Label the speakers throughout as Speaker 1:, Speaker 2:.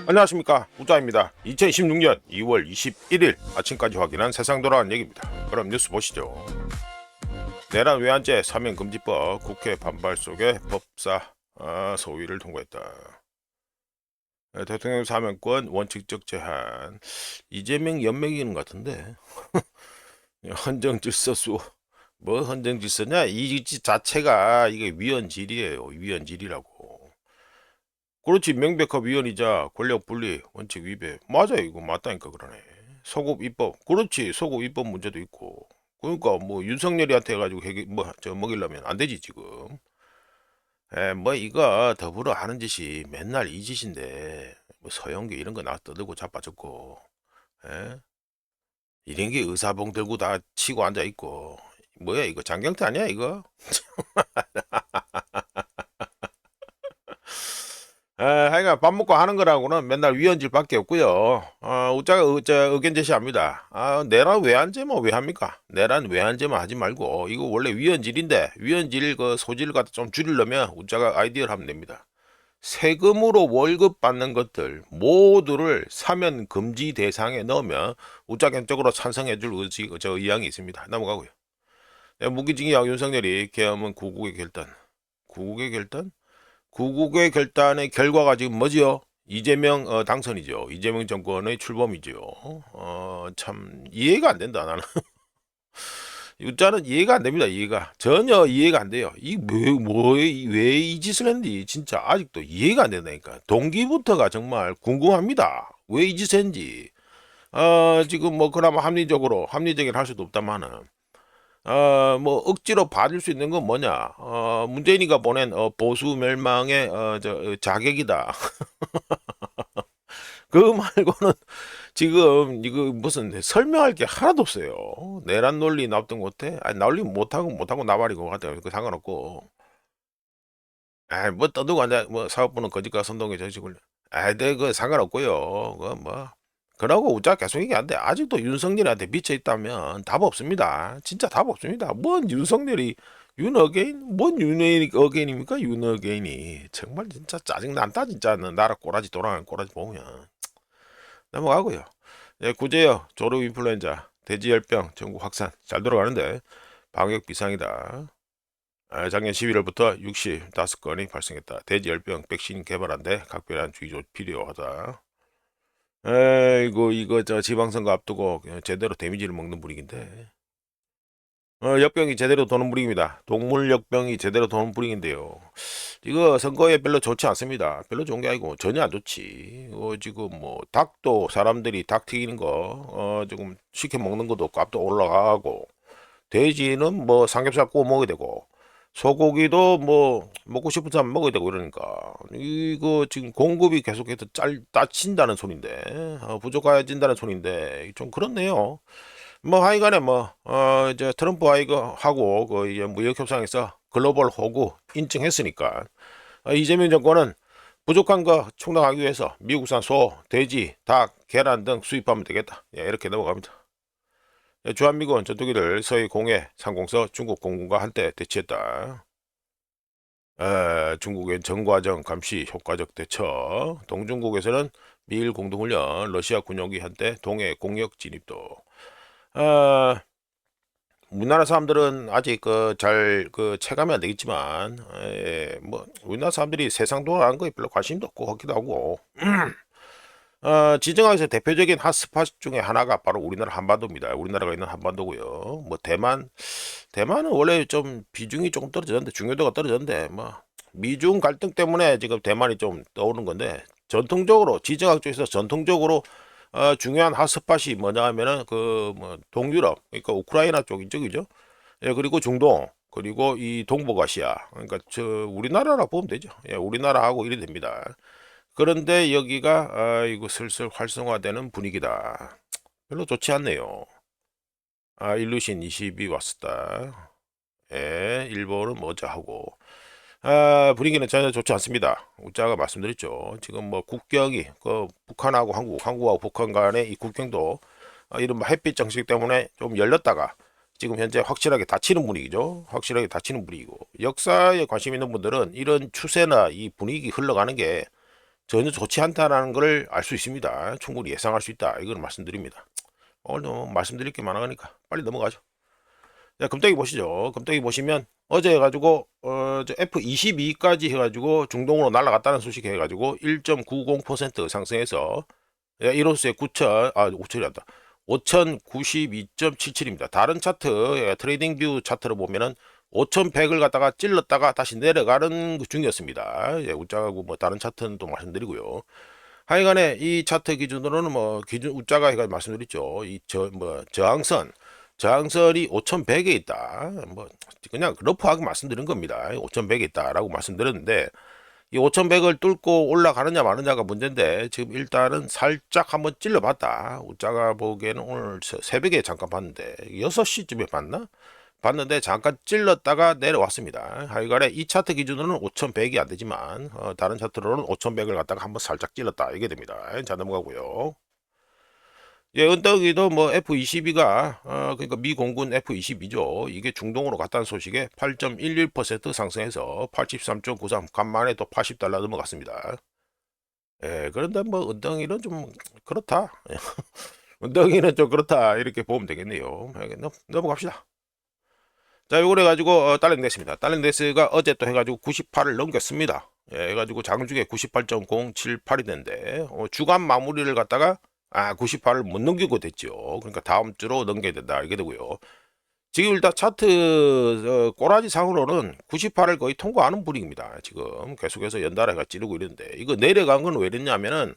Speaker 1: 안녕하십니까, 우짜입니다. 2016년 2월 21일 아침까지 확인한 세상 돌아간 얘기입니다. 그럼 뉴스 보시죠. 내란 외환죄 사면금지법 국회 반발 속에 법사 소위를 통과했다. 대통령 사면권 원칙적 제한. 이재명 연맹이는 것 같은데 헌정질서수. 뭐 헌정질서냐, 이 자체가 이게 위헌질이에요. 위헌질이라고. 그렇지, 명백한 위헌이자 권력분리 원칙 위배. 맞아, 이거 맞다니까. 그러네. 소급 입법. 그렇지, 소급 입법 문제도 있고. 그러니까 뭐 윤석열이한테 해가지고 뭐저 먹이려면 안 되지 지금. 뭐 이거 더불어 하는 짓이 맨날 이 짓인데 뭐 서영교 이런 거 나 떠들고 자빠졌고, 에? 이런 게 의사봉 들고 다 치고 앉아 있고. 뭐야 이거, 장경태 아니야 이거? 하여간 밥 먹고 하는 거라고는 맨날 위헌질밖에 없고요. 우짜가 의견 제시합니다. 내란 외환제뭐 왜 합니까? 내란 외환제만 하지 말고 이거 원래 위헌질인데 위헌질 그 소지를 갖다 좀 줄이려면 우짜가 아이디어를 하면 됩니다. 세금으로 월급 받는 것들 모두를 사면 금지 대상에 넣으면 우짜 개인적으로 찬성해줄 의향이 있습니다. 넘어가고요. 무기징역 윤석열이 계엄은 구국의 결단. 구국의 결단? 구국의 결단의 결과가 지금 뭐지요? 이재명 당선이죠. 이재명 정권의 출범이죠. 참 이해가 안 된다 나는. 유자는 이해가 안 됩니다. 이해가 전혀 이해가 안 돼요. 왜 이 짓을 했는지 진짜 아직도 이해가 안 된다니까. 동기부터가 정말 궁금합니다. 왜 이 짓을 했는지. 지금 뭐 그나마 합리적인 할 수도 없다마는 뭐 억지로 받을 수 있는 건 뭐냐? 문재인이가 보낸 보수 멸망의 자객이다. 그거 말고는 지금 이거 무슨 설명할 게 하나도 없어요. 내란 논리 납득 못해? 아니, 논리 못하고 나발이고 하여튼 그 상관없고. 뭐 떠들고 앉아 뭐 사업부는 거짓과 선동의 정식을. 그 상관없고요. 뭐 그러고 우짜 계속 얘기하는데 아직도 윤석열한테 미쳐 있다면 답 없습니다. 진짜 답 없습니다. 뭔 윤석열이 윤어게인? 뭔 윤어게인입니까? 윤어게인이 정말 진짜 짜증난다. 진짜 나라 꼬라지 돌아가는 꼬라지 보면. 넘어가고요. 구제역 조류 인플루엔자 돼지열병 전국 확산 잘 돌아가는데 방역 비상이다. 작년 11월부터 65건이 발생했다. 돼지열병 백신 개발한데 각별한 주의 필요하다. 이거 저 지방선거 앞두고 제대로 데미지를 먹는 분위기인데. 역병이 제대로 도는 분위기입니다. 동물 역병이 제대로 도는 분위기인데요. 이거 선거에 별로 좋지 않습니다. 별로 좋은 게 아니고 전혀 안 좋지. 지금 뭐 닭도 사람들이 닭 튀기는 거 조금 시켜 먹는 것도 값도 올라가고, 돼지는 뭐 삼겹살 구워 먹어야 되고, 소고기도 뭐 먹고 싶은 사람 먹어야 되고 이러니까 이거 지금 공급이 계속해서 따친다는 소린데, 부족해진다는 소린데 좀 그렇네요. 뭐 하여간에 뭐 이제 트럼프 하고 그 이제 무역 협상에서 글로벌 호구 인증했으니까 이재명 정권은 부족한 거 충당하기 위해서 미국산 소, 돼지, 닭, 계란 등 수입하면 되겠다. 이렇게 넘어갑니다. 주한미군 전투기를 서해 공해 상공서 중국 공군과 한때 대치했다. 중국의 정과정 감시 효과적 대처. 동중국에서는 미일 공동훈련, 러시아 군용기 한때 동해 공역 진입도. 어, 우리나라 사람들은 아직 체감이 안 되겠지만, 뭐 우리나라 사람들이 세상 돌아가는 거에 별로 관심도 없고 하기도 하고. 지정학에서 대표적인 핫스팟 중에 하나가 바로 우리나라 한반도입니다. 우리나라가 있는 한반도고요. 뭐 대만은 원래 좀 비중이 조금 떨어졌는데, 중요도가 떨어졌는데, 뭐 미중 갈등 때문에 지금 대만이 좀 떠오르는 건데, 전통적으로 지정학 쪽에서 전통적으로 중요한 핫스팟이 뭐냐 하면은 그 뭐 동유럽, 그러니까 우크라이나 쪽이죠, 그죠? 그리고 중동, 그리고 이 동북아시아, 그러니까 저 우리나라라 보면 되죠. 우리나라하고 이래 됩니다. 그런데 여기가 이거 슬슬 활성화되는 분위기다. 별로 좋지 않네요. 일루신 20이 왔었다. 일본은 뭐자 하고. 분위기는 전혀 좋지 않습니다. 우짜가 말씀드렸죠. 지금 뭐 국경이 북한하고 한국하고 북한 간의 이 국경도 이른바 햇빛 정책 때문에 좀 열렸다가 지금 현재 확실하게 닫히는 분위기죠. 확실하게 닫히는 분위기고, 역사에 관심 있는 분들은 이런 추세나 이 분위기 흘러가는 게 전혀 좋지 않다라는 걸 알 수 있습니다. 충분히 예상할 수 있다. 이걸 말씀드립니다. 오늘 말씀드릴 게 많아가니까 빨리 넘어가죠. 자, 금덩이 보시죠. 금덩이 보시면 어제 해가지고 저 F22까지 해가지고 중동으로 날아갔다는 소식 해가지고 1.90% 상승해서 이로수의 5천이란다. 5092.77입니다. 다른 차트, 트레이딩 뷰 차트를 보면은 5100을 갖다가 찔렀다가 다시 내려가는 중이었습니다. 우짜하고 뭐 다른 차트는 또 말씀드리고요. 하여간에 이 차트 기준으로는 뭐 기준 우짜가 해가 말씀드렸죠. 이 저항선이 5100에 있다. 뭐 그냥 러프하게 말씀드린 겁니다. 5100에 있다라고 말씀드렸는데 이 5100을 뚫고 올라가느냐 마느냐가 문제인데 지금 일단은 살짝 한번 찔러봤다. 우짜가 보기에는 오늘 새벽에 잠깐 봤는데 6시쯤에 봤는데 잠깐 찔렀다가 내려왔습니다. 하여간에 이 차트 기준으로는 5100이 안 되지만 다른 차트로는 5100을 갖다가 한번 살짝 찔렀다 이게 됩니다. 자, 넘어가고요. 예, 은떡이도 뭐 F22가 그러니까 미 공군 F22죠. 이게 중동으로 갔다는 소식에 8.11% 상승해서 83.93 간만에 또 $80 넘어갔습니다. 예, 그런데 뭐 은덩이는 좀 그렇다. 은덩이는 좀 그렇다 이렇게 보면 되겠네요. 넘어갑시다. 자, 요걸 해가지고 달러인덱스입니다. 달러인덱스가 어제 또 해가지고 98을 넘겼습니다. 예, 해가지고 장중에 98.078이 됐는데 주간 마무리를 갖다가 98을 못 넘기고 됐죠. 그러니까 다음 주로 넘겨야 된다 이게 되고요. 지금 일단 차트 꼬라지 상으로는 98을 거의 통과하는 분위기입니다. 지금 계속해서 연달아가 찌르고 이러는데 이거 내려간 건 왜 그랬냐면은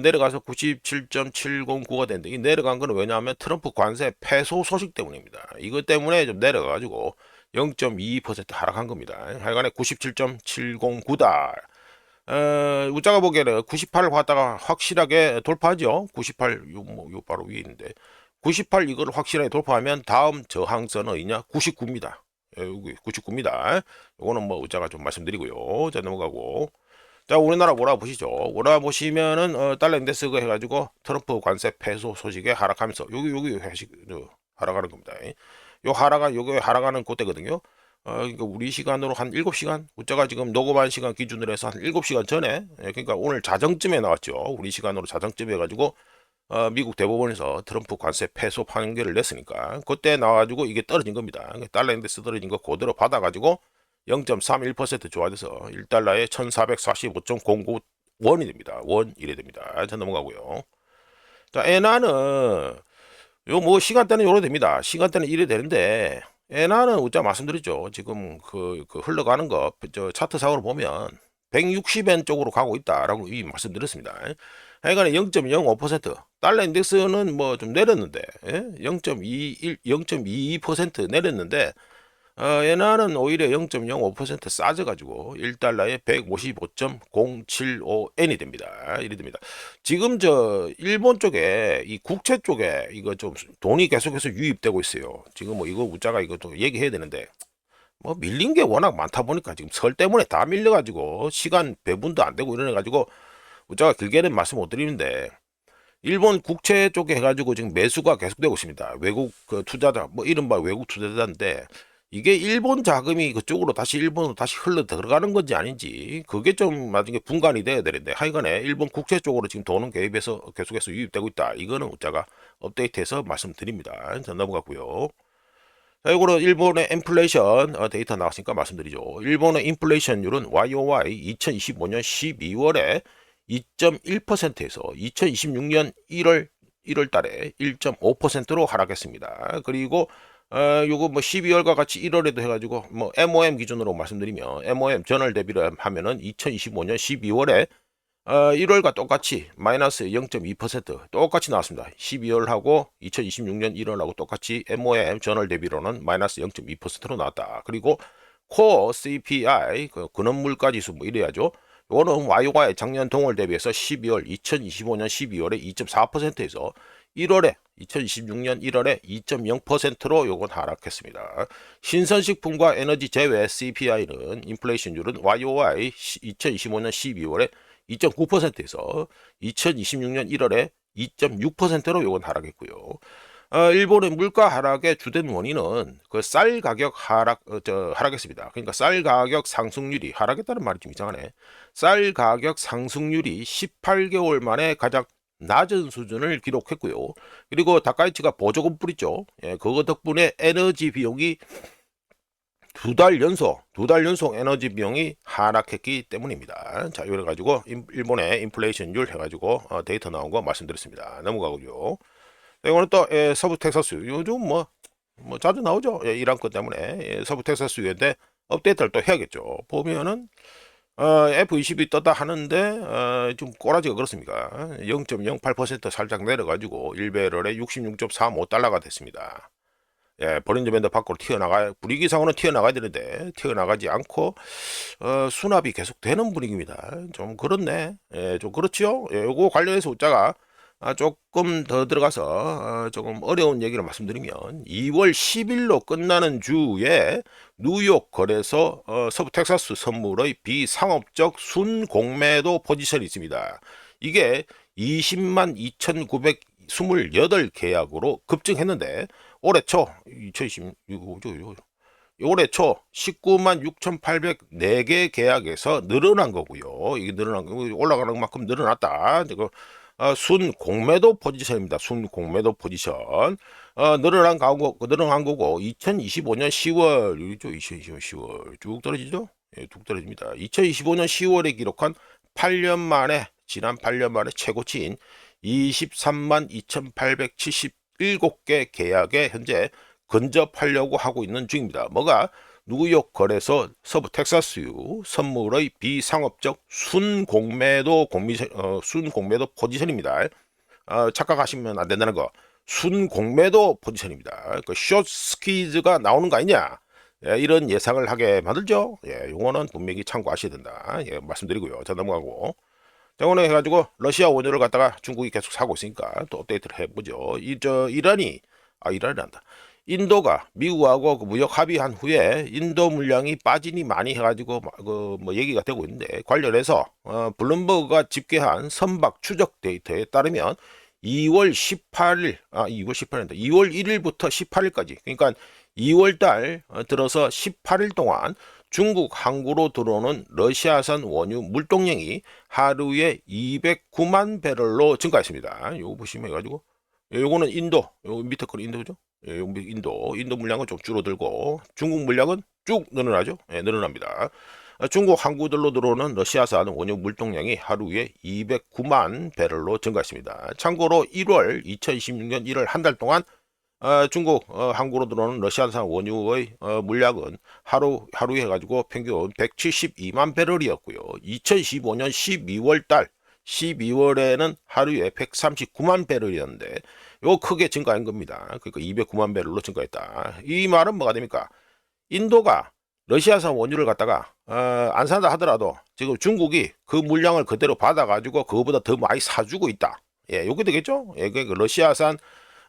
Speaker 1: 내려가서 97.709가 됐는데 이 내려간 건 왜냐하면 트럼프 관세 패소 소식 때문입니다. 이것 때문에 좀 내려가가지고 0.22% 하락한 겁니다. 하여간에 97.709다. 우짜가 보기에는 98을 갔다가 확실하게 돌파하죠. 98, 요 바로 위에 있는데 98 이거를 확실하게 돌파하면 다음 저항선은 어디냐? 99입니다. 여기 99입니다. 요거는 뭐 우짜가 좀 말씀드리고요. 자, 넘어가고. 자, 우리나라 몰아보시죠. 몰아보시면은 달러 인덱스가 해가지고 트럼프 관세 패소 소식에 하락하면서 여기 하락하는 겁니다. 요게 하락하는 그때거든요. 그러니까 우리 시간으로 한 7시간, 우짜가 지금 녹음한 시간 기준으로 해서 한 7시간 전에, 그러니까 오늘 자정쯤에 나왔죠. 우리 시간으로 자정쯤에 해가지고 미국 대법원에서 트럼프 관세 패소 판결을 냈으니까 그때 나와가지고 이게 떨어진 겁니다. 달러 인덱스 떨어진 거 그대로 받아가지고 0.31% 좋아져서 1달러에 1445.09원이 됩니다. 원 이래 됩니다. 자, 넘어가고요. 자, 엔화는 요 뭐 시간대는 요래 됩니다. 시간대는 이래 되는데 엔화는 우짜 말씀드렸죠. 지금 그 흘러가는 거 저 차트상으로 보면 160엔 쪽으로 가고 있다라고 이 말씀드렸습니다. 하여간에 0.05% 달러 인덱스는 뭐 좀 내렸는데 0.22% 내렸는데 엔화는 오히려 0.05% 싸져가지고 1달러에 155.075엔이 됩니다. 이래 됩니다. 지금 저 일본 쪽에 이 국채 쪽에 이거 좀 돈이 계속해서 유입되고 있어요. 지금 뭐 이거 우짜가 이것도 얘기해야 되는데 뭐 밀린 게 워낙 많다 보니까 지금 설 때문에 다 밀려가지고 시간 배분도 안 되고 이래가지고 우짜가 길게는 말씀 못 드리는데 일본 국채 쪽에 해가지고 지금 매수가 계속되고 있습니다. 외국 그 투자자 뭐 이른바 외국 투자자인데 이게 일본 자금이 그쪽으로 다시 일본으로 다시 흘러 들어가는 건지 아닌지 그게 좀 나중에 분간이 돼야 되는데 하여간에 일본 국채 쪽으로 지금 돈은 개입해서 계속해서 유입되고 있다. 이거는 우짜가 업데이트해서 말씀드립니다. 자, 넘어갔고요. 자, 이거로 일본의 인플레이션 데이터 나왔으니까 말씀드리죠. 일본의 인플레이션율은 YOY 2025년 12월에 2.1%에서 2026년 1월 달에 1.5%로 하락했습니다. 그리고 요거 뭐 12월과 같이 1월에도 해가지고 뭐 MOM 기준으로 말씀드리면 MOM 전월 대비를 하면은 2025년 12월에 1월과 똑같이 마이너스 0.2% 똑같이 나왔습니다. 12월하고 2026년 1월하고 똑같이 MOM 전월 대비로는 마이너스 0.2%로 나왔다. 그리고 코어 CPI 근원물가 지수 뭐 이래야죠. 요거는 YOY 작년 동월 대비해서 2025년 12월에 2.4%에서 1월에 2026년 1월에 2.0%로 요건 하락했습니다. 신선식품과 에너지 제외 CPI는 인플레이션율은 YOY 2025년 12월에 2.9%에서 2026년 1월에 2.6%로 요건 하락했고요. 일본의 물가 하락의 주된 원인은 그 쌀 가격 하락했습니다. 그러니까 쌀 가격 상승률이 하락했다는 말이 좀 이상하네. 쌀 가격 상승률이 18개월 만에 가장 낮은 수준을 기록했고요. 그리고 다카이치가 보조금 뿌리죠. 예, 그거 덕분에 에너지 비용이 두 달 연속 에너지 비용이 하락했기 때문입니다. 자, 이래 가지고 일본의 인플레이션율 해가지고 데이터 나온 거 말씀드렸습니다. 넘어가고요. 이거는 또 서부 텍사스 요즘 뭐 자주 나오죠. 이란 것 때문에 서부 텍사스유인데 업데이트를 또 해야겠죠. 보면은 F22 떴다 하는데 좀 꼬라지가 그렇습니까? 0.08% 살짝 내려가지고 1배럴에 66.35달러가 됐습니다. 예, 버린저 밴드 밖으로 분위기상으로는 튀어나가야 되는데 튀어나가지 않고 수납이 계속 되는 분위기입니다. 좀 그렇네. 예, 좀 그렇죠. 예, 요거 관련해서 웃자가 조금 더 들어가서 조금 어려운 얘기를 말씀드리면 2월 10일로 끝나는 주에 뉴욕 거래소 서부 텍사스 선물의 비상업적 순공매도 포지션이 있습니다. 이게 20만 2,928 계약으로 급증했는데 올해 초 2026, 올해 초 19만 6,804개 계약에서 늘어난 거고요. 이게 늘어난 거 올라가는 만큼 늘어났다. 이거 순 공매도 포지션입니다. 순 공매도 포지션. 늘어난 거고 2025년 10월 이죠. 2025년 10월 쭉 떨어지죠. 예, 쭉 떨어집니다. 2025년 10월에 기록한 8년 만에 지난 8년 만에 최고치인 23만 2,877개 계약에 현재 근접하려고 하고 있는 중입니다. 뭐가 뉴욕 거래소 서부 텍사스유 선물의 비상업적 순공매도 순공매도 포지션입니다. 착각하시면 안 된다는 거. 순공매도 포지션입니다. 그 숏스퀴즈가 나오는 거 아니냐? 예, 이런 예상을 하게 만들죠. 예, 용어는 분명히 참고하셔야 된다. 예, 말씀드리고요. 자, 넘어가고. 자, 오늘 해가지고 러시아 원유를 갖다가 중국이 계속 사고 있으니까 또 업데이트를 해보죠. 이란이 한다. 인도가 미국하고 그 무역 합의한 후에 인도 물량이 빠지니 많이 해가지고 뭐 얘기가 되고 있는데 관련해서 블룸버그가 집계한 선박 추적 데이터에 따르면 2월 18일 2월 1일부터 18일까지 그러니까 2월 달 들어서 18일 동안 중국 항구로 들어오는 러시아산 원유 물동량이 하루에 209만 배럴로 증가했습니다. 요거 보시면 해가지고 요거는 요 밑에 거 인도죠. 예, 인도 물량은 좀 줄어들고 중국 물량은 쭉 늘어나죠. 예, 늘어납니다. 중국 항구들로 들어오는 러시아산 원유 물동량이 하루에 209만 배럴로 증가했습니다. 참고로 2026년 1월 한 달 동안 중국 항구로 들어오는 러시아산 원유의 물량은 하루에 해가지고 평균 172만 배럴이었고요. 2015년 12월에는 하루에 139만 배럴이었는데 요 크게 증가한 겁니다. 그러니까 209만 배럴로 증가했다. 이 말은 뭐가 됩니까? 인도가 러시아산 원유를 갖다가 안 산다 하더라도 지금 중국이 그 물량을 그대로 받아가지고 그거보다 더 많이 사주고 있다. 예, 요게 되겠죠? 예, 그 러시아산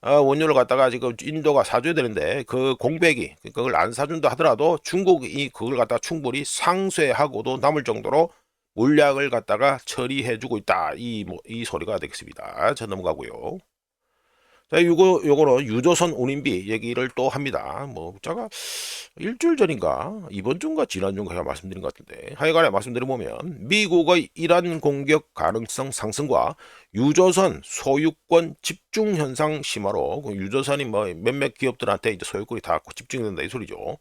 Speaker 1: 원유를 갖다가 지금 인도가 사줘야 되는데 그 공백이 그걸 안 사준다 하더라도 중국이 그걸 갖다가 충분히 상쇄하고도 남을 정도로 물량을 갖다가 처리해주고 있다. 이 소리가 되겠습니다. 자, 넘어가고요. 자, 요거는 유조선 운임비 얘기를 또 합니다. 뭐, 제가 일주일 전인가, 이번 주인가 지난주인가 제가 말씀드린 것 같은데, 하여간에 말씀드려보면, 미국의 이란 공격 가능성 상승과 유조선 소유권 집중 현상 심화로, 그 유조선이 뭐 몇몇 기업들한테 이제 소유권이 다 집중된다 이 소리죠.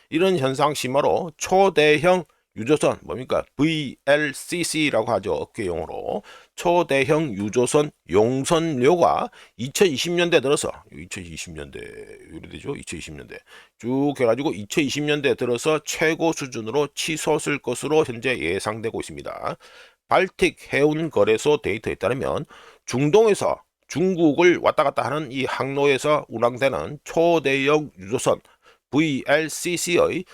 Speaker 1: 이런 현상 심화로 초대형 유조선 뭡니까? VLCC라고 하죠. 업계 용어로. 초대형 유조선 용선료가 2020년대 들어서 2020년대 요리되죠. 2020년대 쭉 해가지고 2020년대 들어서 최고 수준으로 치솟을 것으로 현재 예상되고 있습니다. 발틱 해운 거래소 데이터에 따르면 중동에서 중국을 왔다 갔다 하는 이 항로에서 운항되는 초대형 유조선 VLCC의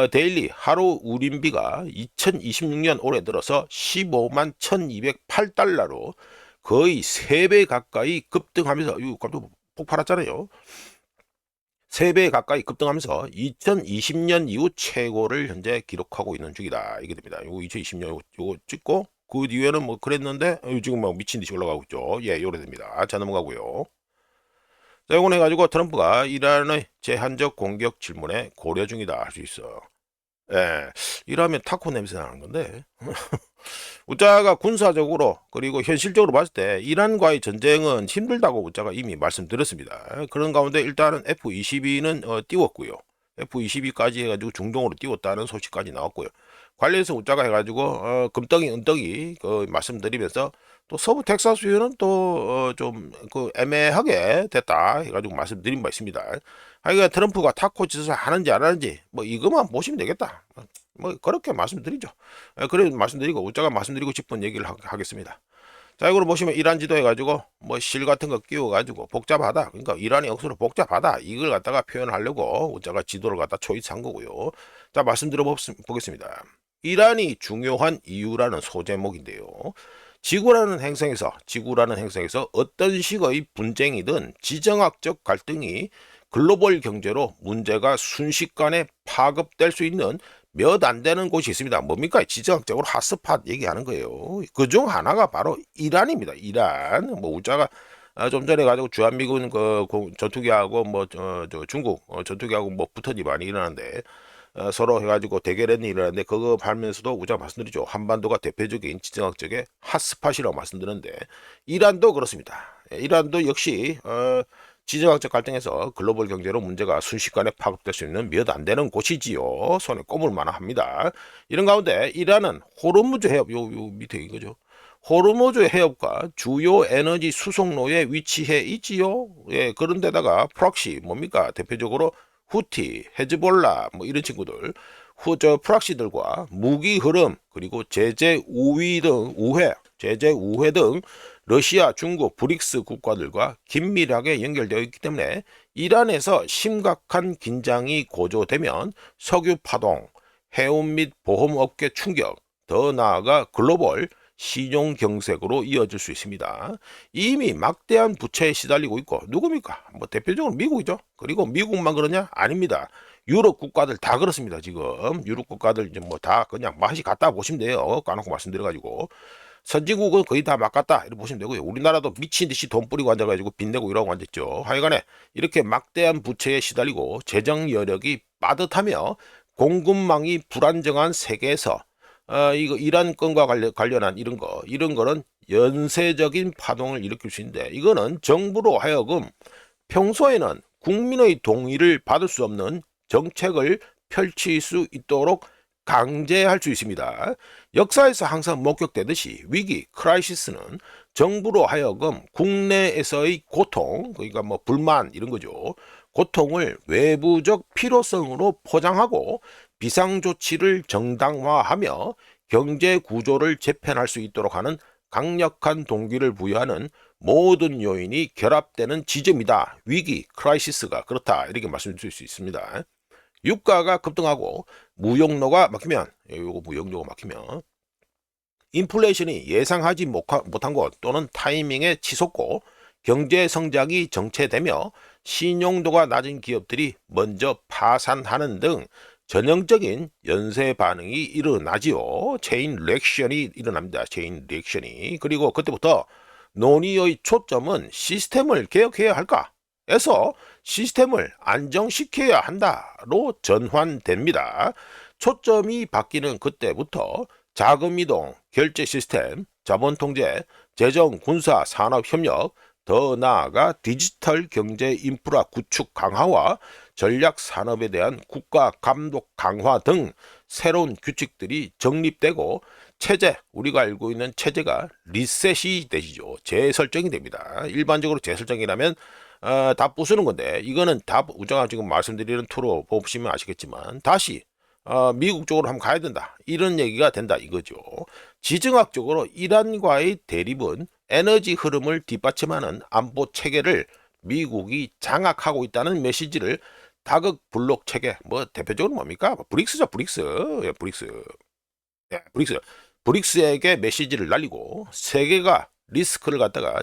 Speaker 1: 데일리 하루 운임비가 2026년 올해 들어서 15만 1208달러로 거의 3배 가까이 급등하면서 이거 깜짝 폭발했잖아요. 3배 가까이 급등하면서 2020년 이후 최고를 현재 기록하고 있는 중이다. 이게 됩니다. 이거 2020년 요거 찍고 그 뒤에는 뭐 그랬는데 지금 막 미친 듯이 올라가고 있죠. 예, 요래 됩니다. 자, 넘어가고요. 자, 이건 해가지고 트럼프가 이란의 제한적 공격 질문에 고려 중이다 할 수 있어. 예, 이러면 타코 냄새 나는 건데. 우짜가 군사적으로 그리고 현실적으로 봤을 때 이란과의 전쟁은 힘들다고 우짜가 이미 말씀드렸습니다. 그런 가운데 일단은 F-22는 띄웠고요. F-22까지 해가지고 중동으로 띄웠다는 소식까지 나왔고요. 관련해서 우짜가 해가지고 금덩이 은덩이 말씀드리면서 또 서부 텍사스주는 또 좀 그 애매하게 됐다 해가지고 말씀드린 바 있습니다. 하여간 트럼프가 타코 짓을 하는지 안 하는지 뭐 이것만 보시면 되겠다. 뭐 그렇게 말씀드리죠. 그래 말씀드리고 우짜가 말씀드리고 싶은 얘기를 하겠습니다. 자, 이걸 보시면 이란 지도 해가지고 뭐 실 같은 거 끼워가지고 복잡하다. 그러니까 이란이 억수로 복잡하다. 이걸 갖다가 표현하려고 우짜가 지도를 갖다 초이스한 거고요. 자, 말씀드려 보겠습니다. 이란이 중요한 이유라는 소제목인데요. 지구라는 행성에서 어떤 식의 분쟁이든 지정학적 갈등이 글로벌 경제로 문제가 순식간에 파급될 수 있는 몇 안 되는 곳이 있습니다. 뭡니까? 지정학적으로 핫스팟 얘기하는 거예요. 그중 하나가 바로 이란입니다. 이란. 뭐 우짜가 좀 전에 가지고 주한미군 전투기하고 뭐 중국 전투기하고 뭐 붙은 일이 많이 일어나는데 서로 해가지고 대결했는 일어나는데 그거 하면서도 우리가 말씀드리죠. 한반도가 대표적인 지정학적의 핫스팟이라고 말씀드렸는데 이란도 그렇습니다. 이란도 역시 지정학적 갈등에서 글로벌 경제로 문제가 순식간에 파급될 수 있는 몇 안 되는 곳이지요. 손에 꼽을 만합니다. 이런 가운데 이란은 호르무즈 해협 요 밑에 이거죠. 호르무즈 해협과 주요 에너지 수송로에 위치해 있지요. 예, 그런데다가 프락시 뭡니까? 대표적으로 후티, 헤즈볼라 뭐 이런 친구들 후저 프락시들과 무기 흐름 그리고 제재 우회 등 러시아, 중국, 브릭스 국가들과 긴밀하게 연결되어 있기 때문에 이란에서 심각한 긴장이 고조되면 석유 파동, 해운 및 보험업계 충격, 더 나아가 글로벌 신용 경색으로 이어질 수 있습니다. 이미 막대한 부채에 시달리고 있고 누굽니까? 뭐 대표적으로 미국이죠. 그리고 미국만 그러냐? 아닙니다. 유럽 국가들 다 그렇습니다. 지금 유럽 국가들 이제 뭐 다 그냥 맛이 같다 보시면 돼요. 까놓고 말씀드려가지고 선진국은 거의 다 막갔다 이렇게 보시면 되고요. 우리나라도 미친 듯이 돈 뿌리고 앉아가지고 빚내고 이러고 앉았죠. 하여간에 이렇게 막대한 부채에 시달리고 재정 여력이 빠듯하며 공급망이 불안정한 세계에서 이거 이란 건과 관련한 이런 거는 연쇄적인 파동을 일으킬 수 있는데 이거는 정부로 하여금 평소에는 국민의 동의를 받을 수 없는 정책을 펼칠 수 있도록 강제할 수 있습니다. 역사에서 항상 목격되듯이 위기, 크라이시스는 정부로 하여금 국내에서의 고통, 그러니까 뭐 불만 이런 거죠. 고통을 외부적 필요성으로 포장하고 비상조치를 정당화하며 경제 구조를 재편할 수 있도록 하는 강력한 동기를 부여하는 모든 요인이 결합되는 지점이다. 위기, 크라이시스가 그렇다. 이렇게 말씀드릴 수 있습니다. 유가가 급등하고 무역로가 막히면 인플레이션이 예상하지 못한 것 또는 타이밍에 치솟고 경제 성장이 정체되며 신용도가 낮은 기업들이 먼저 파산하는 등 전형적인 연쇄 반응이 일어나지요. 체인 리액션이 일어납니다. 체인 리액션이. 그리고 그때부터 논의의 초점은 시스템을 개혁해야 할까? 에서 시스템을 안정시켜야 한다로 전환됩니다. 초점이 바뀌는 그때부터 자금 이동, 결제 시스템, 자본 통제, 재정, 군사, 산업 협력, 더 나아가 디지털 경제 인프라 구축 강화와 전략 산업에 대한 국가 감독 강화 등 새로운 규칙들이 정립되고 우리가 알고 있는 체제가 리셋이 되시죠. 재설정이 됩니다. 일반적으로 재설정이라면 다 부수는 건데 이거는 다 우정아 지금 말씀드리는 투로 보시면 아시겠지만 다시 미국 쪽으로 한번 가야 된다. 이런 얘기가 된다 이거죠. 지정학적으로 이란과의 대립은 에너지 흐름을 뒷받침하는 안보 체계를 미국이 장악하고 있다는 메시지를 다극 블록 체계 뭐 대표적으로 뭡니까? 브릭스죠. 브릭스. 예, 브릭스. 예, 브릭스에게 메시지를 날리고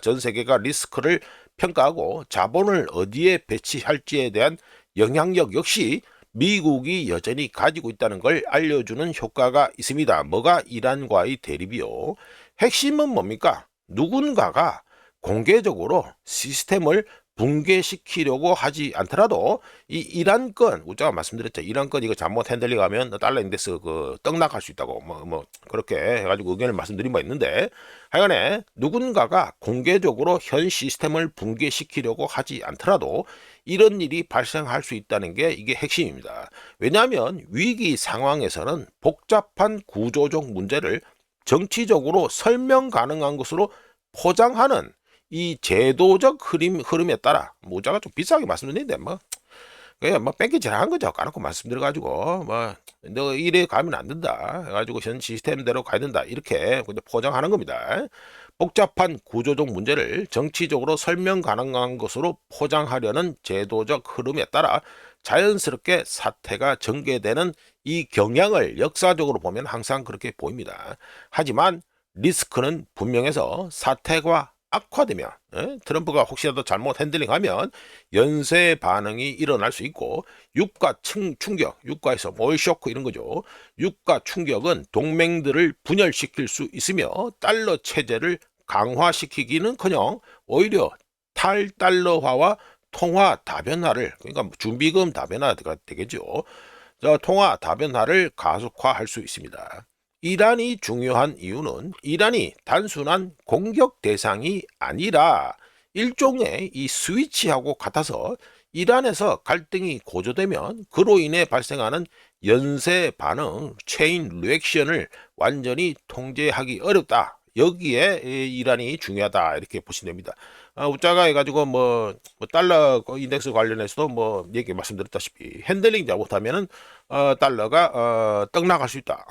Speaker 1: 전 세계가 리스크를 평가하고 자본을 어디에 배치할지에 대한 영향력 역시 미국이 여전히 가지고 있다는 걸 알려주는 효과가 있습니다. 뭐가 이란과의 대립이요. 핵심은 뭡니까? 누군가가 공개적으로 시스템을 붕괴시키려고 하지 않더라도 이 이란 건 우리가 말씀드렸죠. 이란 건 이거 잘못 핸들링하면 달러 인덱스 그 떡락할 수 있다고 뭐 그렇게 해가지고 의견을 말씀드린 바 있는데, 하여간에 누군가가 공개적으로 현 시스템을 붕괴시키려고 하지 않더라도 이런 일이 발생할 수 있다는 게 이게 핵심입니다. 왜냐하면 위기 상황에서는 복잡한 구조적 문제를 정치적으로 설명 가능한 것으로 포장하는 이 제도적 흐름에 따라 모자가 좀 비싸게 말씀드리는데 그냥 뺑기질한 거죠. 까놓고 말씀드려가지고 너 이래 가면 안 된다 해가지고 현 시스템대로 가야 된다 이렇게 포장하는 겁니다. 복잡한 구조적 문제를 정치적으로 설명 가능한 것으로 포장하려는 제도적 흐름에 따라 자연스럽게 사태가 전개되는 이 경향을 역사적으로 보면 항상 그렇게 보입니다. 하지만 리스크는 분명해서 사태가 악화되면 트럼프가 혹시라도 잘못 핸들링하면 연쇄 반응이 일어날 수 있고 유가 충격, 유가에서 오일 쇼크 이런 거죠. 유가 충격은 동맹들을 분열시킬 수 있으며 달러 체제를 강화시키기는커녕 오히려 탈달러화와 통화 다변화를, 그러니까 준비금 다변화가 되겠죠. 통화 다변화를 가속화할 수 있습니다. 이란이 중요한 이유는 이란이 단순한 공격 대상이 아니라 일종의 이 스위치하고 같아서 이란에서 갈등이 고조되면 그로 인해 발생하는 연쇄 반응, 체인 리액션을 완전히 통제하기 어렵다. 여기에 이란이 중요하다 이렇게 보시면 됩니다. 우짜가 해가지고 달러 인덱스 관련해서도 얘기 말씀드렸다시피 핸들링 잘못하면은 달러가 떡나갈 수 있다.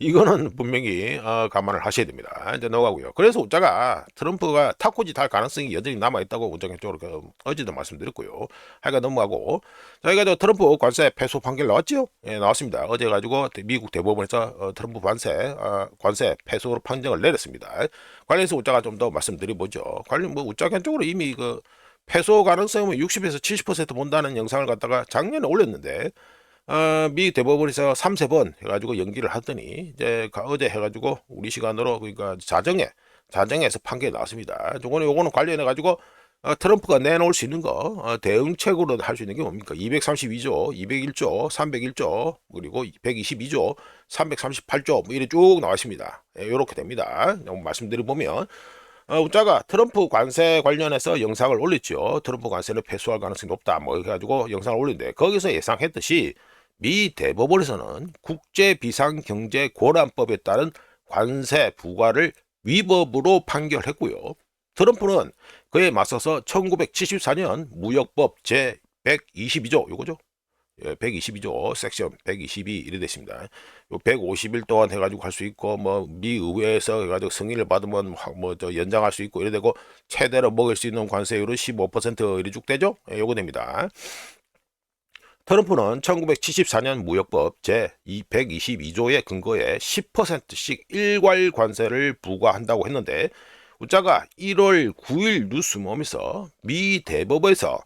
Speaker 1: 이거는 분명히 감안을 하셔야 됩니다. 이제 넘어가고요. 그래서 우짜가 트럼프가 타코짓 할 가능성이 여전히 남아 있다고 우짜 쪽으로 어제도 말씀드렸고요. 하여간 넘어가고, 저희가 트럼프 관세 패소 판결 나왔죠? 예, 나왔습니다. 어제 가지고 미국 대법원에서 트럼프 관세 패소로 판정을 내렸습니다. 관련해서 우짜가 좀 더 말씀드려보죠. 관련 우짜 쪽으로 이미 그 패소 가능성은 60에서 70% 본다는 영상을 갖다가 작년에 올렸는데 미 대법원에서 3세 번 해가지고 연기를 하더니 이제 어제 해가지고 우리 시간으로 그러니까 자정에서 판결이 나왔습니다. 요거는 관련해가지고 트럼프가 내놓을 수 있는 거 대응책으로 할 수 있는 게 뭡니까? 232조, 201조, 301조, 그리고 122조, 338조 이렇게 쭉 나와 있습니다. 이렇게 됩니다. 말씀드려보면 우짜가 트럼프 관세 관련해서 영상을 올렸죠. 트럼프 관세를 패소할 가능성이 높다 해가지고 영상을 올렸는데 거기서 예상했듯이 미 대법원에서는 국제비상경제권한법에 따른 관세 부과를 위법으로 판결했고요. 트럼프는 그에 맞서서 1974년 무역법 제122조 요거죠. 122조 섹션 122 이래 됐습니다. 150일 동안 해가지고 할 수 있고 미 의회에서 해가지고 승인을 받으면 연장할 수 있고 이래 되고 최대로 먹을 수 있는 관세율은 15% 이래 쭉 되죠. 요거 됩니다. 트럼프는 1974년 무역법 제122조에 근거해 10%씩 일괄 관세를 부과한다고 했는데 우짜가 1월 9일 뉴스mom에서 미 대법원에서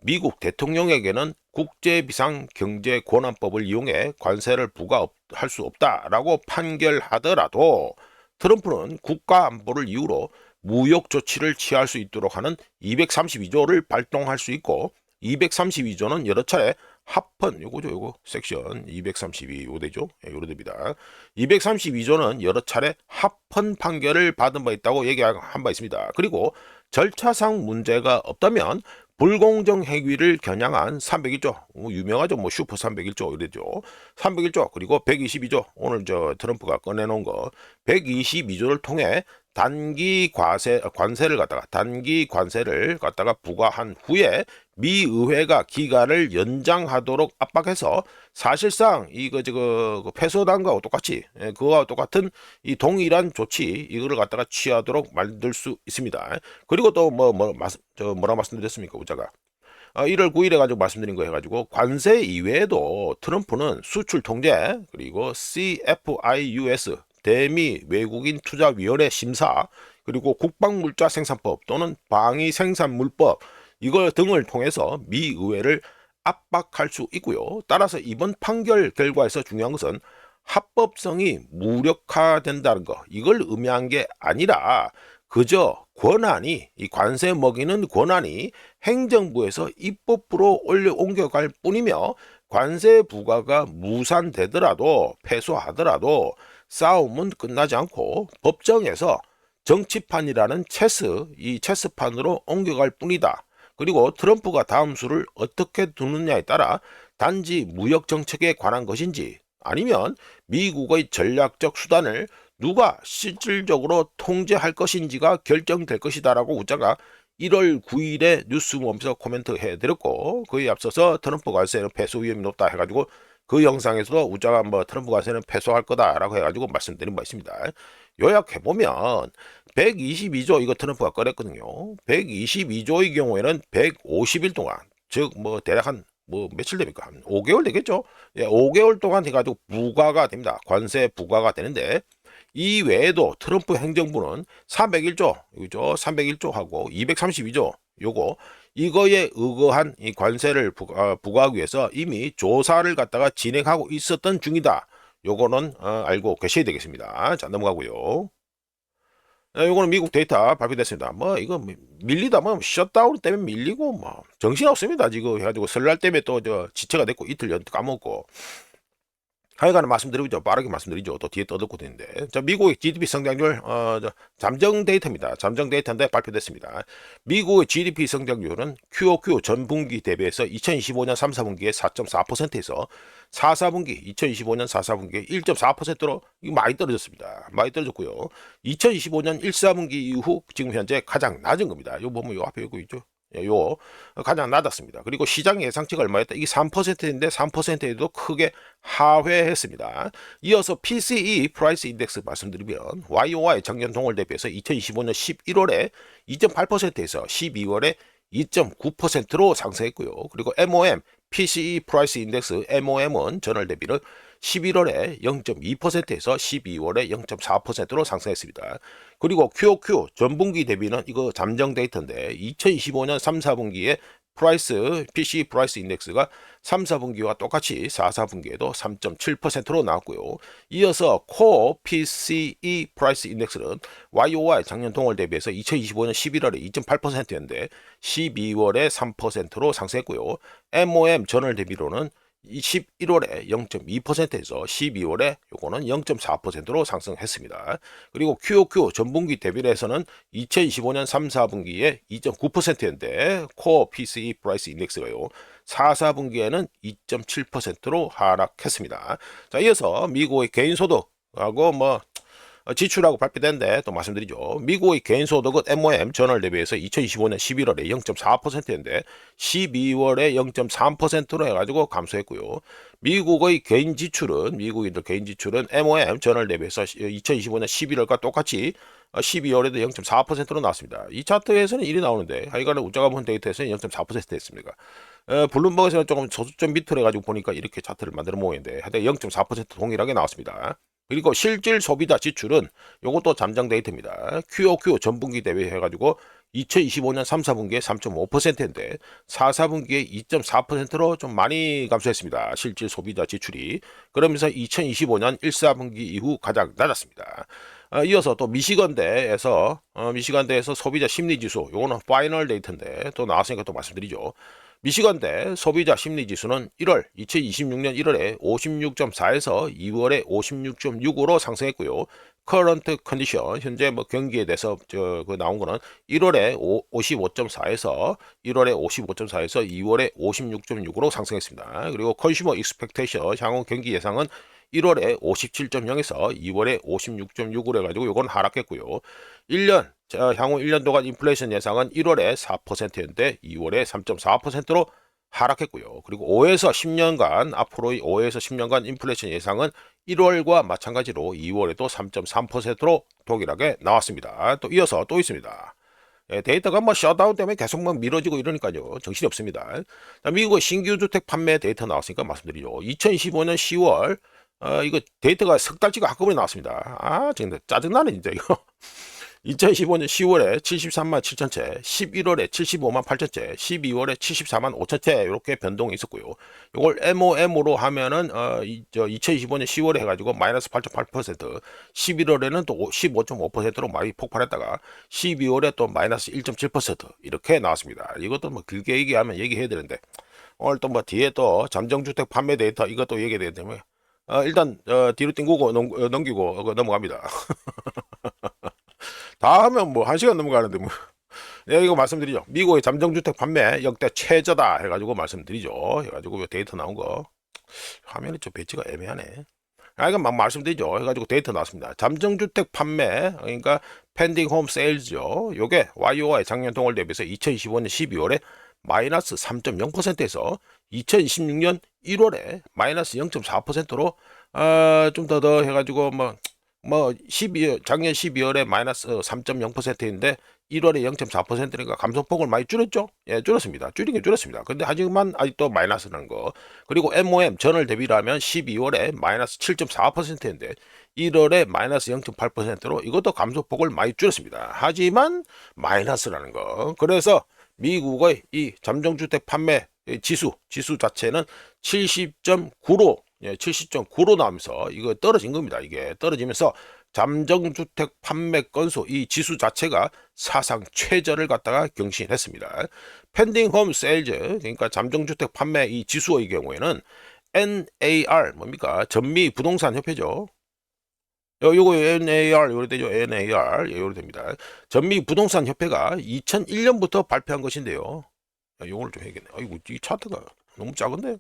Speaker 1: 미국 대통령에게는 국제비상경제권한법을 이용해 관세를 부과할 수 없다라고 판결하더라도 트럼프는 국가안보를 이유로 무역 조치를 취할 수 있도록 하는 232조를 발동할 수 있고 232조는 여러 차례 합헌 요거 섹션 232 요대죠. 요로 됩니다. 232조는 여러 차례 합헌 판결을 받은 바 있다고 얘기한 바 있습니다. 그리고 절차상 문제가 없다면 불공정 행위를 겨냥한 301조 유명하죠. 슈퍼 301조 이래죠. 301조 그리고 122조 오늘 트럼프가 꺼내놓은 거 122조를 통해 단기 관세를 갖다가 부과한 후에 미 의회가 기간을 연장하도록 압박해서 사실상 그 패소단과 똑같이 그와 똑같은 이 동일한 조치 이거를 갖다가 취하도록 만들 수 있습니다. 그리고 또 뭐라 말씀드렸습니까, 우자가 1월 9일에 가지고 말씀드린 거 해가지고 관세 이외에도 트럼프는 수출 통제 그리고 CFIUS 대미 외국인 투자위원회 심사 그리고 국방물자 생산법 또는 방위생산물법 이걸 등을 통해서 미 의회를 압박할 수 있고요. 따라서 이번 판결 결과에서 중요한 것은 합법성이 무력화된다는 거 이걸 의미한 게 아니라 그저 권한이 이 관세 먹이는 권한이 행정부에서 입법부로 옮겨갈 뿐이며 관세 부과가 무산되더라도 패소하더라도 싸움은 끝나지 않고 법정에서 정치판이라는 이 체스판으로 옮겨갈 뿐이다. 그리고 트럼프가 다음 수를 어떻게 두느냐에 따라 단지 무역 정책에 관한 것인지 아니면 미국의 전략적 수단을 누가 실질적으로 통제할 것인지가 결정될 것이다라고 우자가 1월 9일에 뉴스몸에서 코멘트 해드렸고, 그에 앞서서 트럼프 관세는 패소 위험이 높다 해가지고 그 영상에서도 우자가 뭐 트럼프 관세는 패소할 거다라고 해가지고 말씀드린 바 있습니다. 요약해보면 122조 이거 트럼프가 꺼냈거든요. 122조의 경우에는 150일 동안, 즉 뭐 대략 한 뭐 며칠 됩니까? 한 5개월 되겠죠? 예, 5개월 동안 해가지고 부과가 됩니다. 관세 부과가 되는데, 이 외에도 트럼프 행정부는 301조, 이죠? 301조하고 232조, 이거에 의거한 이 관세를 부과하기 위해서 이미 조사를 갖다가 진행하고 있었던 중이다. 요거는 알고 계셔야 되겠습니다. 자, 넘어가고요. 요거는 미국 데이터 발표됐습니다. 뭐 이거 밀리다 뭐 셧다운 때문에 밀리고 뭐 정신 없습니다. 지금 해가지고 설날 때문에 또 저 지체가 됐고 이틀 연 까먹고. 하여간에 말씀드리죠. 빠르게 말씀드리죠. 또 뒤에 떠들고 있는데. 자, 미국의 GDP 성장률, 잠정 데이터입니다. 잠정 데이터인데 발표됐습니다. 미국의 GDP 성장률은 QOQ 전분기 대비해서 2025년 3, 4분기에 4.4%에서 4, 4분기, 2025년 4, 4분기에 1.4%로 이거 많이 떨어졌습니다. 많이 떨어졌고요. 2025년 1, 4분기 이후 지금 현재 가장 낮은 겁니다. 요 보면 요 앞에 이거 있죠. 요 가장 낮았습니다. 그리고 시장 예상치가 얼마였다? 이게 3%인데 3%에도 크게 하회했습니다. 이어서 PCE 프라이스 인덱스 말씀드리면 YOY 작년 동월 대비해서 2025년 11월에 2.8%에서 12월에 2.9%로 상승했고요. 그리고 MOM PCE 프라이스 인덱스 MOM은 전월 대비를 11월에 0.2%에서 12월에 0.4%로 상승했습니다. 그리고 QOQ 전분기 대비는 이거 잠정 데이터인데 2025년 3, 4분기에 PC 프라이스 인덱스가 3, 4분기와 똑같이 4, 4분기에도 3.7%로 나왔고요. 이어서 코어 PCE 프라이스 인덱스는 YOY 작년 동월 대비해서 2025년 11월에 2.8%였는데 12월에 3%로 상승했고요. MOM 전월 대비로는 11월에 0.2%에서 12월에 요거는 0.4%로 상승했습니다. 그리고 QOQ 전분기 대비를 해서는 2025년 3, 4분기에 2.9%였는데 코어 PCE 프라이스 인덱스가요. 4, 4분기에는 2.7%로 하락했습니다. 자, 이어서 미국의 개인소득하고 뭐 지출하고 발표된데 또 말씀드리죠. 미국의 개인소득은 MOM 전월 대비해서 2025년 11월에 0.4%였는데 12월에 0.3%로 해가지고 감소했고요. 미국의 개인 지출은 미국인들 개인 지출은 MOM 전월 대비해서 2025년 11월과 똑같이 12월에도 0.4%로 나왔습니다. 이 차트에서는 1이 나오는데 하여간에 우자가 본 데이터에서는 0.4%였습니다. 블룸버그에서는 조금 저수점 밑으로 해가지고 보니까 이렇게 차트를 만들어 모으는데 하여튼 0.4% 동일하게 나왔습니다. 그리고 실질 소비자 지출은 요것도 잠정 데이터입니다. QOQ 전분기 대비해가지고 2025년 3, 4분기에 3.5%인데 4, 4분기에 2.4%로 좀 많이 감소했습니다. 실질 소비자 지출이. 그러면서 2025년 1, 4분기 이후 가장 낮았습니다. 이어서 또 미시건대에서 소비자 심리지수, 요거는 파이널 데이터인데 또 나왔으니까 또 말씀드리죠. 미시건대 소비자 심리지수는 2026년 1월에 56.4에서 2월에 56.6으로 상승했고요. 커런트 컨디션, 현재 뭐 경기에 대해서 나온 거는 1월에 55.4에서 2월에 56.6으로 상승했습니다. 그리고 컨슈머 익스펙테이션, 향후 경기 예상은 1월에 57.0에서 2월에 56.6으로 해가지고 요건 하락했고요. 1년 향후 1년 동안 인플레이션 예상은 1월에 4%였는데 2월에 3.4%로 하락했고요. 그리고 5에서 10년간 앞으로의 5에서 10년간 인플레이션 예상은 1월과 마찬가지로 2월에도 3.3%로 동일하게 나왔습니다. 또 이어서 또 있습니다. 데이터가 뭐 셧다운 때문에 계속 막 미뤄지고 이러니까요. 정신이 없습니다. 미국의 신규 주택 판매 데이터 나왔으니까 말씀드리죠. 2015년 10월 이거 데이터가 석 달치가 한꺼번에 나왔습니다. 정말 짜증나네 진짜 이거. 2015년 10월에 73만 7천 채, 11월에 75만 8천 채, 12월에 74만 5천 채 이렇게 변동이 있었고요. 이걸 MOM으로 하면은 2025년 10월에 해가지고 마이너스 8.8%, 11월에는 또 15.5%로 많이 폭발했다가 12월에 또 마이너스 1.7% 이렇게 나왔습니다. 이것도 뭐 길게 얘기하면 얘기해야 되는데 오늘 또 뭐 뒤에 또 잠정주택 판매 데이터 이것도 얘기해야 되기 때문에 일단 뒤로 띵구고 넘기고 넘어갑니다. 다 하면 뭐 1시간 넘어가는데 뭐. 네, 이거 말씀드리죠. 미국의 잠정주택 판매 역대 최저다 해가지고 말씀드리죠. 해가지고 데이터 나온 거. 화면이 좀 배치가 애매하네. 이거 막 말씀드리죠. 해가지고 데이터 나왔습니다. 잠정주택 판매, 그러니까 펜딩 홈 세일즈요. 요게 YOY 작년 동월 대비해서 2025년 12월에 마이너스 3.0%에서 2026년 1월에 마이너스 0.4%로 좀 더 해가지고 작년 12월에 마이너스 3.0%인데 1월에 0.4%니까 감소폭을 많이 줄였죠. 예, 줄였습니다. 줄인 게 줄였습니다. 근데 하지만 아직도 마이너스라는 거. 그리고 MOM 전월 대비라면 12월에 마이너스 7.4%인데 1월에 마이너스 0.8%로 이것도 감소폭을 많이 줄였습니다. 하지만 마이너스라는 거. 그래서 미국의 이 잠정주택 판매 지수 자체는 70.9로 70.9로 나오면서 이거 떨어진 겁니다. 이게 떨어지면서 잠정주택 판매 건수 이 지수 자체가 사상 최저를 갖다가 경신했습니다. 펜딩 홈 세일즈 그러니까 잠정주택 판매 이 지수의 경우에는 NAR 뭡니까? 전미 부동산 협회죠. 요거 NAR 요래 되죠. NAR 요래 됩니다. 전미 부동산 협회가 2001년부터 발표한 것인데요. 요걸 좀 해야겠네. 아이고 이 차트가 너무 작은데.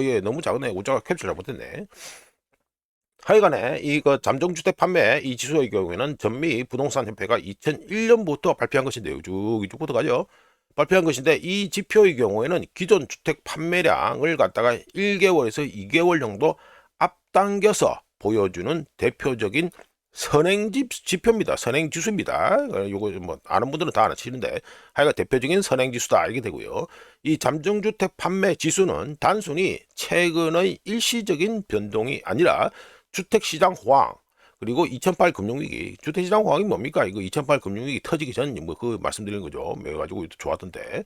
Speaker 1: 예, 너무 작네. 오자가 캡처 잘못했네. 하여간에 이거 잠정주택 판매 이 지수의 경우에는 전미 부동산 협회가 2001년부터 발표한 것인데요. 쭉부터 가죠. 발표한 것인데 이 지표의 경우에는 기존 주택 판매량을 갖다가 1개월에서 2개월 정도 앞당겨서 보여주는 대표적인 선행지표입니다. 선행지수입니다. 요거 뭐 아는 분들은 다 아시는데 하여간 대표적인 선행지수다 알게 되고요. 이 잠정주택 판매 지수는 단순히 최근의 일시적인 변동이 아니라 주택시장 호황 그리고 2008 금융위기 주택시장 호황이 뭡니까? 이거 2008 금융위기 터지기 전 뭐 그 말씀드리는 거죠. 매가지고 좋았던데.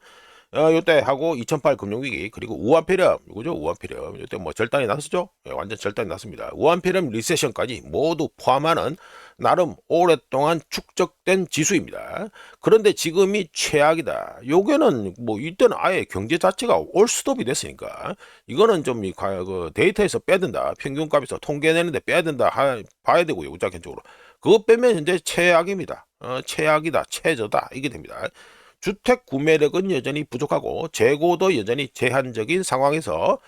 Speaker 1: 요때 하고 2008 금융위기 그리고 우한폐렴 이거죠. 우한폐렴 요때 뭐 절단이 났었죠. 완전 절단이 났습니다. 우한폐렴 리세션까지 모두 포함하는 나름 오랫동안 축적된 지수입니다. 그런데 지금이 최악이다. 요게는 뭐 이때는 아예 경제 자체가 올스톱이 됐으니까 이거는 좀 그 데이터에서 빼야 된다. 평균값에서 통계내는데 빼야 된다. 봐야 되고요. 우자견적으로 그거 빼면 현재 최악입니다. 최악이다. 최저다. 이게 됩니다. 주택 구매력은 여전히 부족하고 재고도 여전히 제한적인 상황에서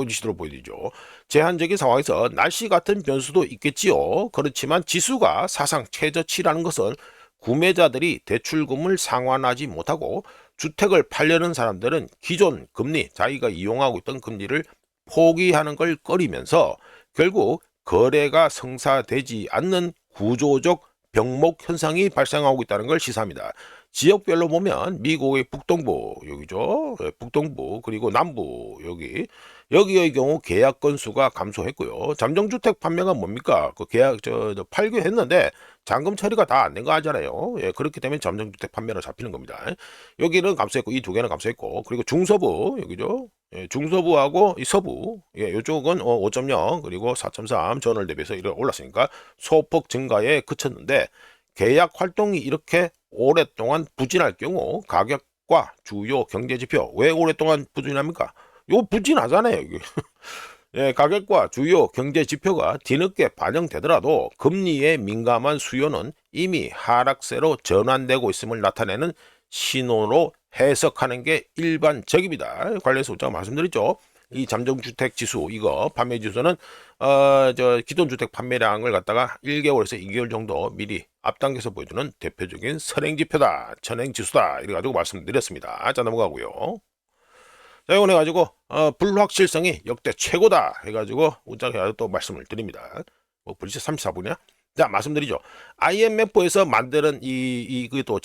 Speaker 1: 지수로 보여드리죠. 제한적인 상황에서 날씨 같은 변수도 있겠지요. 그렇지만 지수가 사상 최저치라는 것은 구매자들이 대출금을 상환하지 못하고 주택을 팔려는 사람들은 기존 금리, 자기가 이용하고 있던 금리를 포기하는 걸 꺼리면서 결국 거래가 성사되지 않는 구조적 병목 현상이 발생하고 있다는 걸 시사합니다. 지역별로 보면 미국의 북동부 여기죠. 북동부 그리고 남부 여기의 경우 계약 건수가 감소했고요. 잠정주택 판매가 뭡니까? 그 계약 팔기로 했는데 잔금 처리가 다 안 된 거 하잖아요. 예, 그렇기 때문에 잠정주택 판매로 잡히는 겁니다. 여기는 감소했고 이 두 개는 감소했고 그리고 중서부 여기죠. 예, 중서부하고 이 서부 이쪽은 5.0 그리고 4.3 전월 대비해서 이렇게 올랐으니까 소폭 증가에 그쳤는데 계약 활동이 이렇게 오랫동안 부진할 경우 가격과 주요 경제지표 왜 오랫동안 부진합니까? 이거 부진하잖아요. 이게. 예, 가격과 주요 경제지표가 뒤늦게 반영되더라도 금리에 민감한 수요는 이미 하락세로 전환되고 있음을 나타내는 신호로 해석하는 게 일반적입니다. 관련해서 제가 말씀드렸죠. 이 잠정주택 지수 이거 판매 지수는 기존 주택 판매량을 갖다가 1개월에서 2개월 정도 미리 앞당겨서 보여주는 대표적인 선행지표다. 선행지수다. 이래 가지고 말씀드렸습니다. 자 넘어가고요. 자 이거 해가지고 불확실성이 역대 최고다 해가지고 우짜게 또 말씀을 드립니다. 뭐 벌써 34분이야? 자 말씀드리죠. IMF에서 만드는 그게 또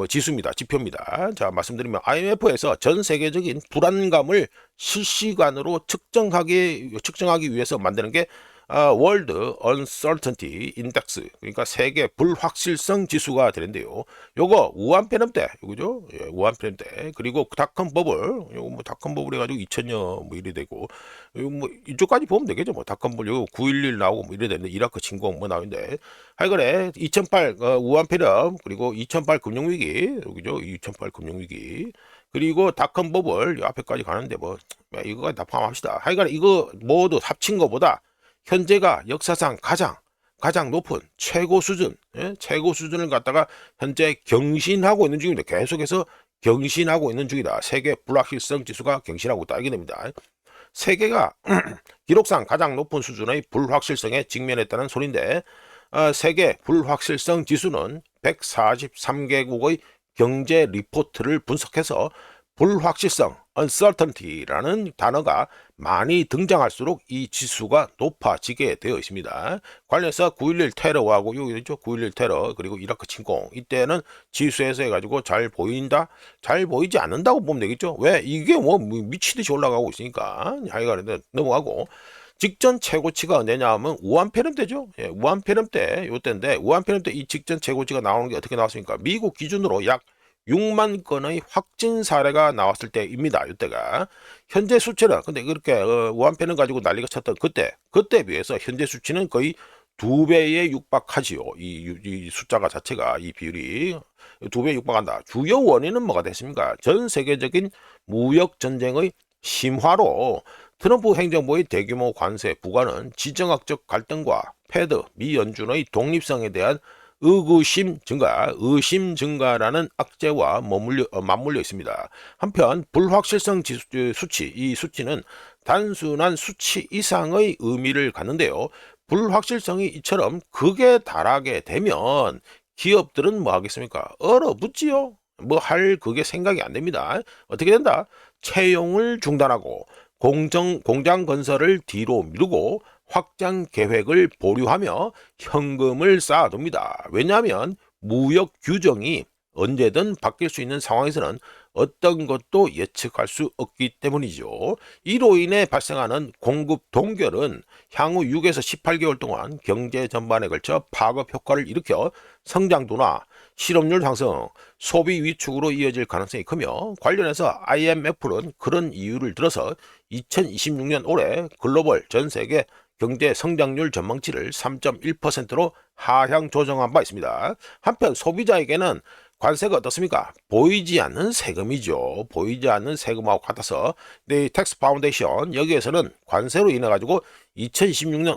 Speaker 1: 지수입니다. 지표입니다. 자 말씀드리면 IMF에서 전 세계적인 불안감을 실시간으로 측정하기 위해서 만드는 게 월드 언서턴티 인덱스, 그러니까 세계 불확실성 지수가 되는데요. 요거 우한폐렴 때, 요거죠? 예, 우한폐렴 때. 그리고 닷컴 버블, 요거 뭐 닷컴 버블 해가지고 2000년 뭐 이래 되고, 요거 뭐 이쪽까지 보면 되겠죠. 뭐 닷컴 버블 요거 911 나오고 뭐 이래 되는데, 이라크 침공 뭐 나오는데, 하여간에 2008 우한폐렴, 그리고 2008 금융위기, 여기죠? 2008 금융위기. 그리고 닷컴 버블 요 앞에까지 가는데 뭐 이거까지 다 포함합시다. 하여간에 이거 모두 합친 거보다 현재가 역사상 가장 높은 최고 수준, 예? 최고 수준을 갖다가 현재 경신하고 있는 중입니다. 계속해서 경신하고 있는 중이다. 세계 불확실성 지수가 경신하고 있다. 이게 됩니다. 세계가 기록상 가장 높은 수준의 불확실성에 직면했다는 소리인데, 세계 불확실성 지수는 143개국의 경제 리포트를 분석해서 불확실성, uncertainty라는 단어가 많이 등장할수록 이 지수가 높아지게 되어 있습니다. 관련해서 9.11 테러하고 요죠 9.11 테러, 그리고 이라크 침공, 이때는 지수에서 해가지고 잘 보인다, 잘 보이지 않는다고 보면 되겠죠. 왜? 이게 뭐 미치듯이 올라가고 있으니까. 하여간 넘어가고, 직전 최고치가 언제냐 하면 우한폐렴 때죠. 예, 우한폐렴 때 요때인데, 우한폐렴 때 이 직전 최고치가 나오는 게 어떻게 나왔습니까? 미국 기준으로 약 6만 건의 확진 사례가 나왔을 때입니다. 이때가 현재 수치는, 근데 그렇게 우한폐렴 가지고 난리가 쳤던 그때 비해서 현재 수치는 거의 2배에 육박하지요. 이 숫자가 자체가, 이 비율이 2배에 육박한다. 주요 원인은 뭐가 됐습니까? 전 세계적인 무역 전쟁의 심화로 트럼프 행정부의 대규모 관세 부과는 지정학적 갈등과 패드, 미 연준의 독립성에 대한 의심 증가라는 악재와 맞물려 있습니다. 한편 불확실성 수치, 이 수치는 단순한 수치 이상의 의미를 갖는데요. 불확실성이 이처럼 극에 달하게 되면 기업들은 뭐 하겠습니까? 얼어붙지요. 뭐 할 그게 생각이 안 됩니다. 어떻게 된다? 채용을 중단하고 공장 건설을 뒤로 미루고 확장 계획을 보류하며 현금을 쌓아둡니다. 왜냐하면 무역 규정이 언제든 바뀔 수 있는 상황에서는 어떤 것도 예측할 수 없기 때문이죠. 이로 인해 발생하는 공급 동결은 향후 6에서 18개월 동안 경제 전반에 걸쳐 파급 효과를 일으켜 성장도나 실업률 상승, 소비 위축으로 이어질 가능성이 크며, 관련해서 IMF는 그런 이유를 들어서 2026년 올해 글로벌 전 세계 경제 성장률 전망치를 3.1%로 하향 조정한 바 있습니다. 한편 소비자에게는 관세가 어떻습니까? 보이지 않는 세금이죠. 보이지 않는 세금하고 같아서, 네, 텍스 파운데이션 여기에서는 관세로 인해 가지고 2026년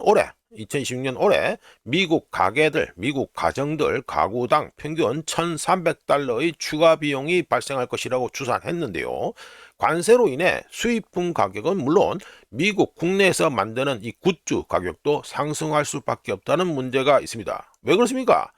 Speaker 1: 올해 미국 가정들 가구당 평균 1,300달러의 추가 비용이 발생할 것이라고 추산했는데요. 관세로 인해 수입품 가격은 물론 미국 국내에서 만드는 이 굿즈 가격도 상승할 수밖에 없다는 문제가 있습니다. 왜 그렇습니까?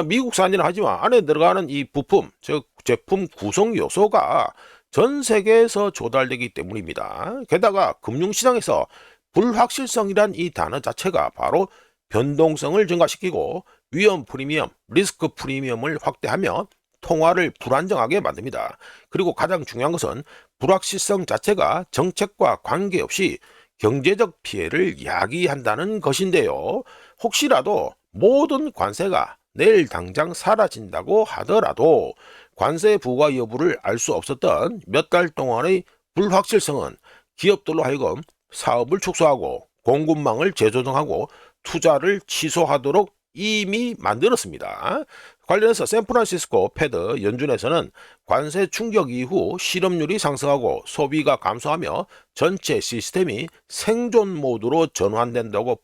Speaker 1: 미국산이라 하지만 안에 들어가는 이 부품, 즉 제품 구성 요소가 전 세계에서 조달되기 때문입니다. 게다가 금융시장에서 불확실성이란 이 단어 자체가 바로 변동성을 증가시키고 위험 프리미엄, 리스크 프리미엄을 확대하며 통화를 불안정하게 만듭니다. 그리고 가장 중요한 것은 불확실성 자체가 정책과 관계없이 경제적 피해를 야기한다는 것인데요. 혹시라도 모든 관세가 내일 당장 사라진다고 하더라도 관세 부과 여부를 알 수 없었던 몇 달 동안의 불확실성은 기업들로 하여금 사업을 축소하고 공급망을 재조정하고 투자를 취소하도록 이미 만들었습니다. 관련해서 샌프란시스코 패드 연준에서는 관세 충격 이후 실업률이 상승하고 소비가 감소하며 전체 시스템이 생존 모드로 전환된다고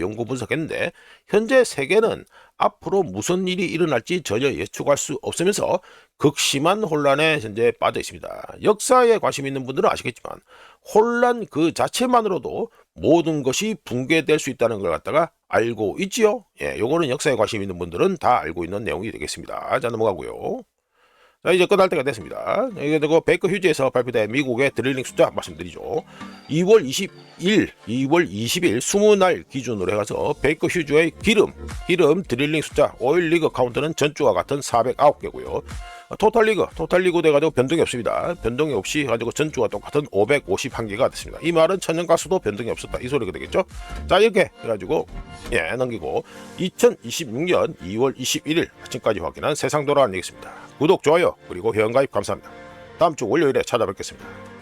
Speaker 1: 연구 분석했는데, 현재 세계는 앞으로 무슨 일이 일어날지 전혀 예측할 수 없으면서 극심한 혼란에 현재 빠져 있습니다. 역사에 관심 있는 분들은 아시겠지만 혼란 그 자체만으로도 모든 것이 붕괴될 수 있다는 걸 갖다가 알고 있지요. 예, 요거는 역사에 관심 있는 분들은 다 알고 있는 내용이 되겠습니다. 자, 넘어가고요. 자, 이제 끝날 때가 됐습니다. 이게 되고 베이커 휴지에서 발표된 미국의 드릴링 숫자 말씀드리죠. 2월 20일 20날 기준으로 해가서 베이커 휴지의 기름 드릴링 숫자 오일 리그 카운트는 전주와 같은 409개고요. 토탈리그 돼가지고 변동이 없습니다. 변동이 없이 가지고 전주와 똑같은 551개가 됐습니다. 이 말은 천연가스도 변동이 없었다 이 소리가 되겠죠. 자 이렇게 해가지고 넘기고 2026년 2월 21일 아침까지 확인한 세상 돌아가는 얘기입니다. 구독 좋아요 그리고 회원가입 감사합니다. 다음 주 월요일에 찾아뵙겠습니다.